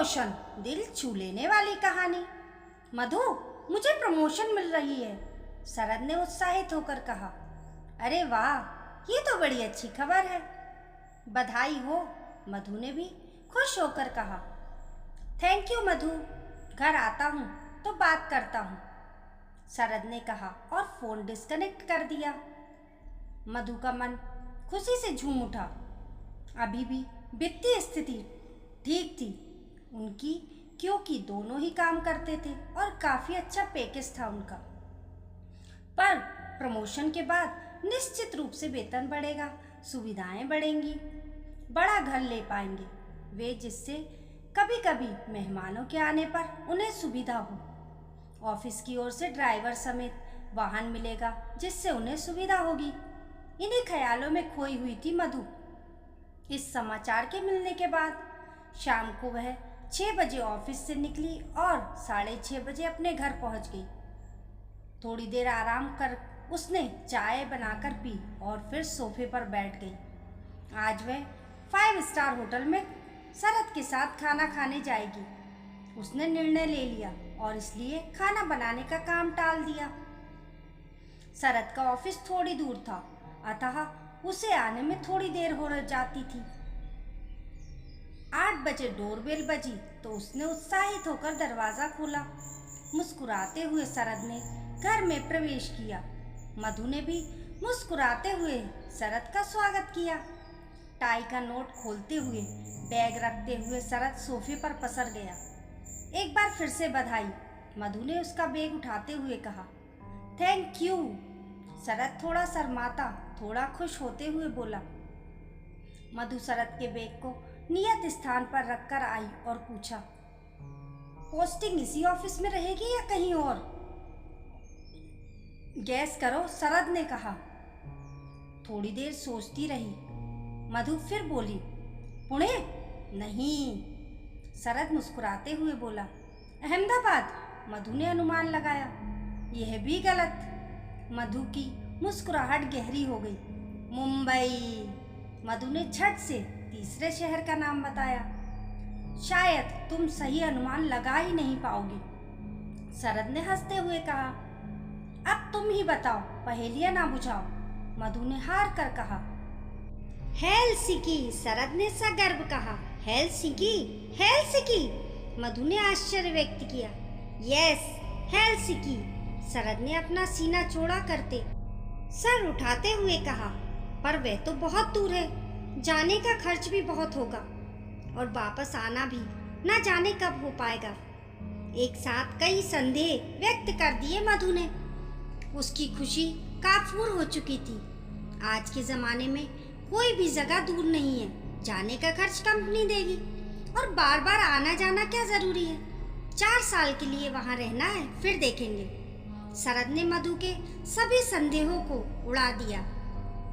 Promotion, दिल छू लेने वाली कहानी। मधु, मुझे प्रमोशन मिल रही है, शरद ने उत्साहित होकर कहा। अरे वाह, ये तो बड़ी अच्छी खबर है। बधाई हो, मधु ने भी खुश होकर कहा। थैंक यू मधु, घर आता हूँ तो बात करता हूँ, शरद ने कहा और फोन डिस्कनेक्ट कर दिया। मधु का मन खुशी से झूम उठा। अभी भी वित्तीय स्थिति ठीक थी उनकी, क्योंकि दोनों ही काम करते थे और काफ़ी अच्छा पैकेज था उनका। पर प्रमोशन के बाद निश्चित रूप से वेतन बढ़ेगा, सुविधाएं बढ़ेंगी, बड़ा घर ले पाएंगे वे, जिससे कभी कभी मेहमानों के आने पर उन्हें सुविधा हो। ऑफिस की ओर से ड्राइवर समेत वाहन मिलेगा, जिससे उन्हें सुविधा होगी। इन्हीं ख्यालों में खोई हुई थी मधु। इस समाचार के मिलने के बाद शाम को वह 6 बजे ऑफिस से निकली और 6:30 बजे अपने घर पहुंच गई। थोड़ी देर आराम कर उसने चाय बनाकर पी और फिर सोफे पर बैठ गई। आज वह 5 स्टार होटल में शरद के साथ खाना खाने जाएगी। उसने निर्णय ले लिया और इसलिए खाना बनाने का काम टाल दिया। शरद का ऑफिस थोड़ी दूर था, अतः उसे आने में थोड़ी देर हो जाती थी। 8 बजे डोरबेल बजी तो उसने उत्साहित होकर दरवाज़ा खोला। मुस्कुराते हुए शरद ने घर में प्रवेश किया। मधु ने भी मुस्कुराते हुए शरद का स्वागत किया। टाई का नोट खोलते हुए बैग रखते हुए शरद सोफे पर पसर गया। एक बार फिर से बधाई, मधु ने उसका बैग उठाते हुए कहा। थैंक यू, शरद थोड़ा शर्माता थोड़ा खुश होते हुए बोला। मधु शरद के बैग को नियत स्थान पर रखकर आई और पूछा, पोस्टिंग इसी ऑफिस में रहेगी या कहीं और? गैस करो, शरद ने कहा। थोड़ी देर सोचती रही। मधु फिर बोली, पुणे? नहीं, शरद मुस्कुराते हुए बोला। अहमदाबाद? मधु ने अनुमान लगाया। यह भी गलत। मधु की मुस्कुराहट गहरी हो गई। मुंबई? मधु ने झट से तीसरे शहर का नाम बताया। शायद तुम सही अनुमान लगा ही नहीं पाओगी, शरद ने हंसते हुए कहा। अब तुम ही बताओ, पहेलियां ना बुझाओ, मधु ने हार कर कहा। हेलसिंकी, शरद ने सगर्व कहा। हेलसिंकी? हेलसिंकी? मधु ने आश्चर्य व्यक्त किया। यस, हेलसिंकी, शरद ने अपना सीना चौड़ा करते सर उठाते हुए कहा। पर वह तो बहुत दूर है, जाने का खर्च भी बहुत होगा और वापस आना भी न जाने कब हो पाएगा। एक साथ कई संदेह व्यक्त कर दिए मधु ने। उसकी खुशी काफूर हो चुकी थी। आज के जमाने में कोई भी जगह दूर नहीं है, जाने का खर्च कंपनी देगी और बार बार आना जाना क्या जरूरी है। 4 साल के लिए वहां रहना है, फिर देखेंगे। शरद ने मधु के सभी संदेहों को उड़ा दिया।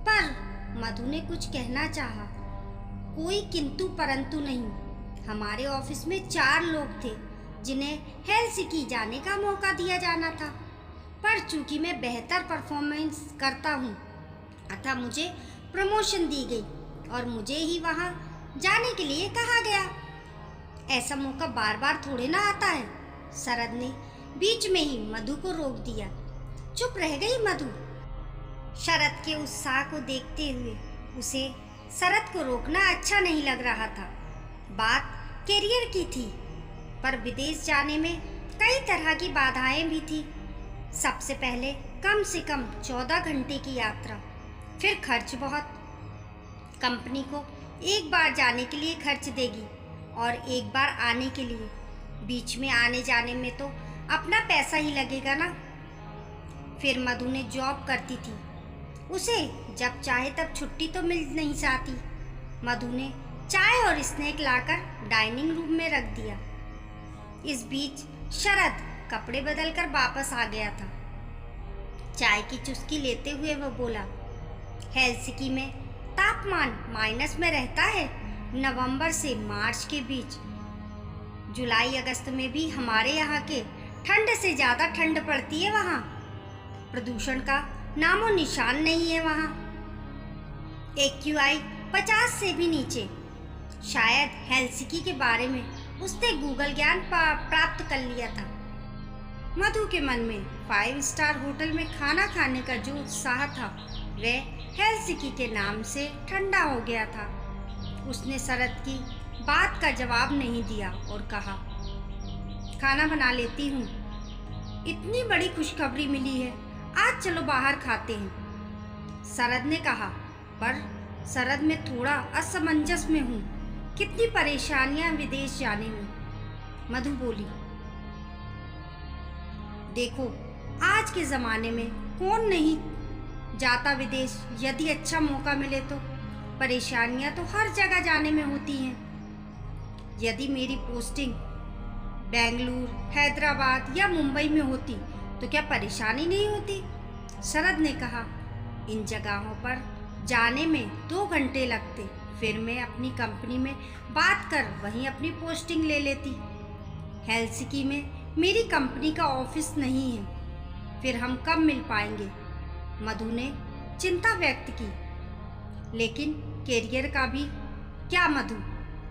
पर मधु ने कुछ कहना चाहा, कोई किंतु परंतु नहीं। हमारे ऑफिस में 4 लोग थे जिन्हें हेलसिंकी जाने का मौका दिया जाना था, पर चूंकि मैं बेहतर परफॉर्मेंस करता हूँ, अतः मुझे प्रमोशन दी गई और मुझे ही वहाँ जाने के लिए कहा गया। ऐसा मौका बार बार थोड़े ना आता है। शरद ने बीच में ही मधु को रोक दिया। चुप रह गई मधु। शरद के उत्साह को देखते हुए उसे शरद को रोकना अच्छा नहीं लग रहा था। बात करियर की थी, पर विदेश जाने में कई तरह की बाधाएं भी थी। सबसे पहले कम से कम 14 घंटे की यात्रा, फिर खर्च बहुत। कंपनी को एक बार जाने के लिए खर्च देगी और एक बार आने के लिए। बीच में आने जाने में तो अपना पैसा ही लगेगा ना। फिर मधु ने जॉब करती थी, उसे जब चाहे तब छुट्टी तो मिल नहीं जाती। मधु ने चाय और स्नैक लाकर डाइनिंग रूम में रख दिया। इस बीच शरद कपड़े बदलकर वापस आ गया था। चाय की चुस्की लेते हुए वह बोला, हेलसिंकी में तापमान माइनस में रहता है, नवंबर से मार्च के बीच। जुलाई अगस्त में भी हमारे यहाँ के ठंड से ज़्यादा ठंड पड़ती है वहाँ। प्रदूषण का नामो निशान नहीं है वहाँ। AQI 50 से भी नीचे। शायद हेलसिंकी के बारे में उसने गूगल ज्ञान प्राप्त कर लिया था। मधु के मन में 5 स्टार होटल में खाना खाने का जो उत्साह था वह हेलसिंकी के नाम से ठंडा हो गया था। उसने शरद की बात का जवाब नहीं दिया और कहा, खाना बना लेती हूँ। इतनी बड़ी खुशखबरी मिली है, आज चलो बाहर खाते हैं। शरद ने कहा, पर शरद मैं थोड़ा असमंजस में हूँ। कितनी परेशानियां विदेश जाने में। मधु बोली, देखो आज के ज़माने में कौन नहीं जाता विदेश। यदि अच्छा मौका मिले तो परेशानियां तो हर जगह जाने में होती हैं। यदि मेरी पोस्टिंग बेंगलुरु, हैदराबाद या मुंबई में होती तो क्या परेशानी नहीं होती। शरद ने कहा, इन जगहों पर जाने में 2 घंटे लगते, फिर मैं अपनी कंपनी में बात कर वहीं अपनी पोस्टिंग ले लेती। हेलसिंकी में मेरी कंपनी का ऑफिस नहीं है, फिर हम कब मिल पाएंगे। मधु ने चिंता व्यक्त की, लेकिन कैरियर का भी क्या मधु।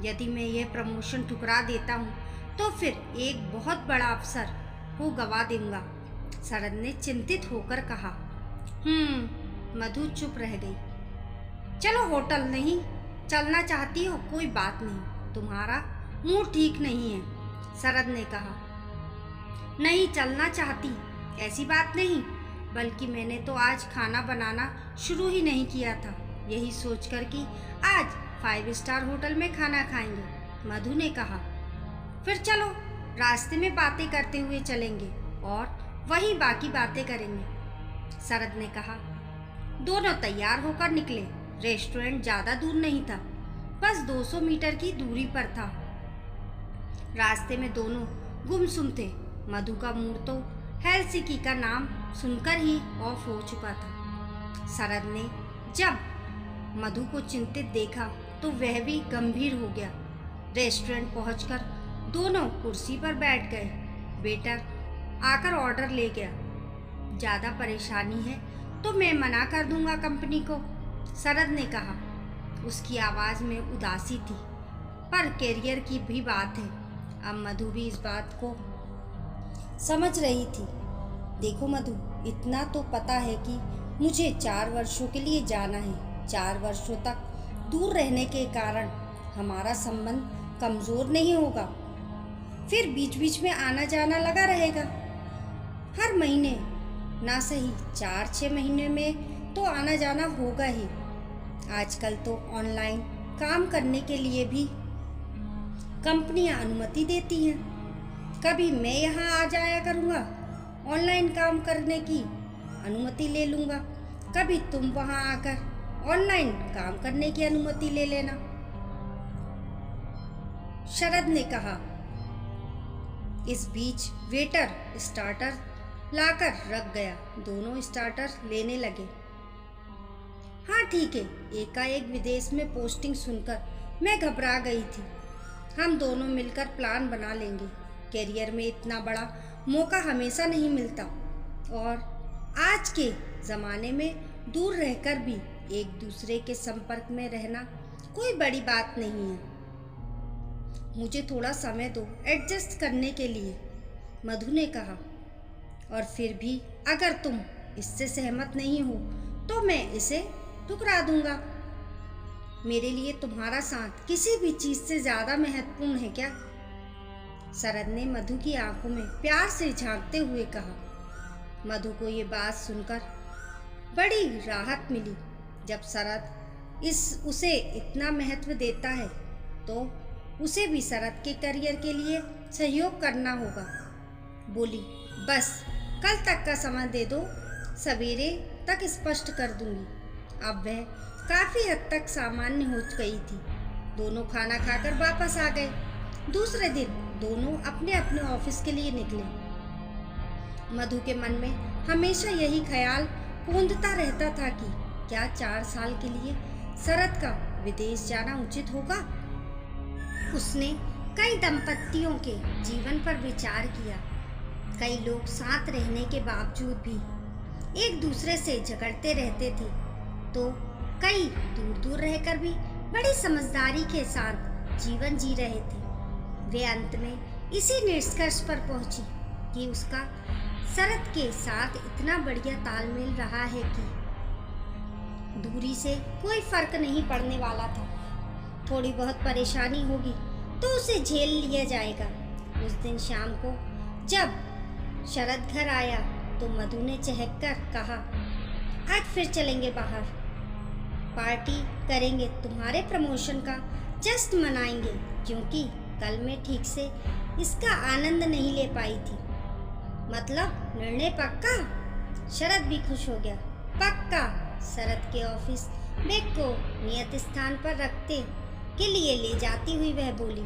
यदि मैं यह प्रमोशन ठुकरा देता हूँ तो फिर एक बहुत बड़ा अवसर को गवा दूंगा। शरद ने चिंतित होकर कहा। मधु चुप रह गई। चलो होटल नहीं चलना चाहती हो, कोई बात नहीं, तुम्हारा मूड ठीक नहीं है। शरद ने कहा, नहीं चलना चाहती ऐसी बात नहीं, बल्कि मैंने तो आज खाना बनाना शुरू ही नहीं किया था, यही सोचकर कि आज 5 स्टार होटल में खाना खाएंगे। मधु ने कहा, फिर चलो रास्ते में बातें करते हुए चलेंगे और वहीं बाकी बातें करेंगे। शरद ने कहा। दोनों तैयार होकर निकले। रेस्टोरेंट ज़्यादा दूर नहीं था, बस 200 मीटर की दूरी पर था। रास्ते में दोनों गुमसुम थे। मधु का मूड तो हेलसिंकी का नाम सुनकर ही ऑफ हो चुका था। शरद ने जब मधु को चिंतित देखा तो वह भी गंभीर हो गया। रेस्टोरेंट पहुंचकर दोनों कुर्सी पर बैठ गए। वेटर आकर ऑर्डर ले गया। ज़्यादा परेशानी है तो मैं मना कर दूंगा कंपनी को, शरद ने कहा। उसकी आवाज़ में उदासी थी, पर कैरियर की भी बात है। अब मधु भी इस बात को समझ रही थी। देखो मधु, इतना तो पता है कि मुझे 4 वर्षों के लिए जाना है। 4 वर्षों तक दूर रहने के कारण हमारा संबंध कमज़ोर नहीं होगा। फिर बीच बीच में आना जाना लगा रहेगा। हर महीने ना सही 4-6 महीने में तो आना जाना होगा ही। आजकल तो ऑनलाइन काम करने के लिए भी कंपनियां अनुमति देती हैं। कभी मैं यहाँ आ जाया करूँगा, ऑनलाइन काम करने की अनुमति ले लूँगा, कभी तुम वहाँ आकर ऑनलाइन काम करने की अनुमति ले लेना, शरद ने कहा। इस बीच वेटर स्टार्टर लाकर रख गया। दोनों स्टार्टर लेने लगे। हाँ ठीक है। एकाएक विदेश में पोस्टिंग सुनकर मैं घबरा गई थी। हम दोनों मिलकर प्लान बना लेंगे। कैरियर में इतना बड़ा मौका हमेशा नहीं मिलता, और आज के ज़माने में दूर रहकर भी एक दूसरे के संपर्क में रहना कोई बड़ी बात नहीं है। मुझे थोड़ा समय दो एडजस्ट करने के लिए, मधु ने कहा। और फिर भी अगर तुम इससे सहमत नहीं हो तो मैं इसे ठुकरा दूंगा। मेरे लिए तुम्हारा साथ किसी भी चीज़ से ज़्यादा महत्वपूर्ण है क्या? शरद ने मधु की आंखों में प्यार से झांकते हुए कहा। मधु को ये बात सुनकर बड़ी राहत मिली। जब शरद उसे इतना महत्व देता है तो उसे भी शरद के करियर के लिए सहयोग करना होगा। बोली, बस कल तक का समय दे दो, सवेरे तक स्पष्ट कर दूंगी। अब वह काफ़ी हद तक सामान्य हो गई थी। दोनों खाना खाकर वापस आ गए। दूसरे दिन दोनों अपने अपने ऑफिस के लिए निकले। मधु के मन में हमेशा यही ख्याल कौंधता रहता था कि क्या 4 साल के लिए शरद का विदेश जाना उचित होगा। उसने कई दंपतियों के जीवन पर विचार किया। कई लोग साथ रहने के बावजूद भी एक दूसरे से झगड़ते रहते थे, तो कई दूर दूर रहकर भी बड़ी समझदारी के साथ जीवन जी रहे थे। वे अंत में इसी निष्कर्ष पर पहुंची कि उसका शरद के साथ इतना बढ़िया तालमेल रहा है कि दूरी से कोई फर्क नहीं पड़ने वाला था। थोड़ी बहुत परेशानी होगी तो उसे झेल लिया जाएगा। उस दिन शाम को जब शरद घर आया तो मधु ने चहककर कहा, आज फिर चलेंगे बाहर, पार्टी करेंगे, तुम्हारे प्रमोशन का जश्न मनाएंगे, क्योंकि कल मैं ठीक से इसका आनंद नहीं ले पाई थी। मतलब निर्णय पक्का? शरद भी खुश हो गया। पक्का। शरद के ऑफिस बैग को नियत स्थान पर रखते के लिए ले जाती हुई वह बोली,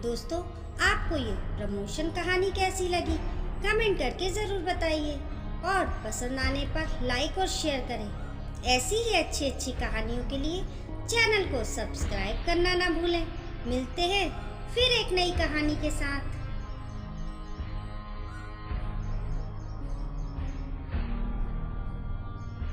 दोस्तों आपको ये प्रमोशन कहानी कैसी लगी कमेंट करके ज़रूर बताइए और पसंद आने पर लाइक और शेयर करें। ऐसी ही अच्छी अच्छी कहानियों के लिए चैनल को सब्सक्राइब करना ना भूलें। मिलते हैं फिर एक नई कहानी के साथ।